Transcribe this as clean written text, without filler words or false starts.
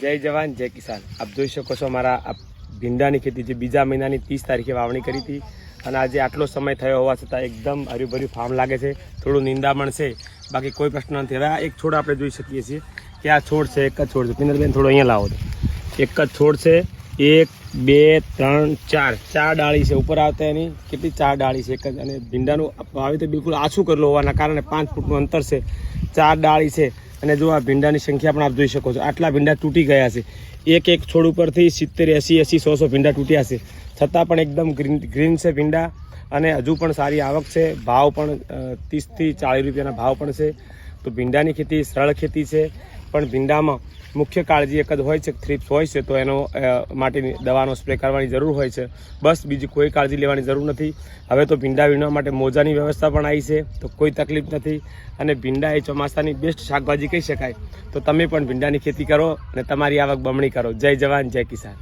જય જવાન જય કિસાન। આપ જોઈ શકો છો મારા ભીંડાની ખેતી જે બીજા મહિનાની 30 તારીખે વાવણી કરી હતી અને આજે આટલો સમય થયો હોવા છતાં એકદમ હર્યુભર્યું ફાર્મ લાગે છે। થોડું નિંદામણ છે, બાકી કોઈ પ્રશ્ન નથી। હવે આ એક છોડ આપણે જોઈ શકીએ છીએ કે આ છોડ છે, એક જ છોડ છે। પિનલબેન થોડો અહીંયા લાવો, એક જ છોડ છે। 1 2 3 4 ડાળી છે ઉપર આવતા એની કેટલી 4 ડાળી છે એક જ। અને ભીંડાનું વાવેતર બિલકુલ આછું કરેલું હોવાના કારણે 5 ફૂટનું અંતર છે, 4 ડાળી છે। અને જો આ ભીંડાની સંખ્યા પણ આપ જોઈ શકો છો, આટલા ભીંડા તૂટી ગયા છે। એક છોડ ઉપરથી 70 80 100 ભીંડા તૂટ્યા છે, છતાં પણ એકદમ ગ્રીન છે ભીંડા અને હજુ પણ સારી આવક છે। ભાવ પણ 30 થી 40 રૂપિયાના ભાવ પણ છે। તો ભીંડાની ખેતી સરળ ખેતી છે, પણ ભીંડામાં મુખ્ય કાળજી એક જ હોય છે, થ્રિપ્સ હોય છે તો એનો માટેની દવાનો સ્પ્રે કરવાની જરૂર હોય છે, બસ બીજી કોઈ કાળજી લેવાની જરૂર નથી। હવે તો ભીંડા વીણવા માટે મોજાની વ્યવસ્થા પણ આવી છે, તો કોઈ તકલીફ નથી। અને ભીંડા એ ચોમાસાની બેસ્ટ શાકભાજી કહી શકાય। તો તમે પણ ભીંડાની ખેતી કરો અને તમારી આવક બમણી કરો। જય જવાન જય કિસાન।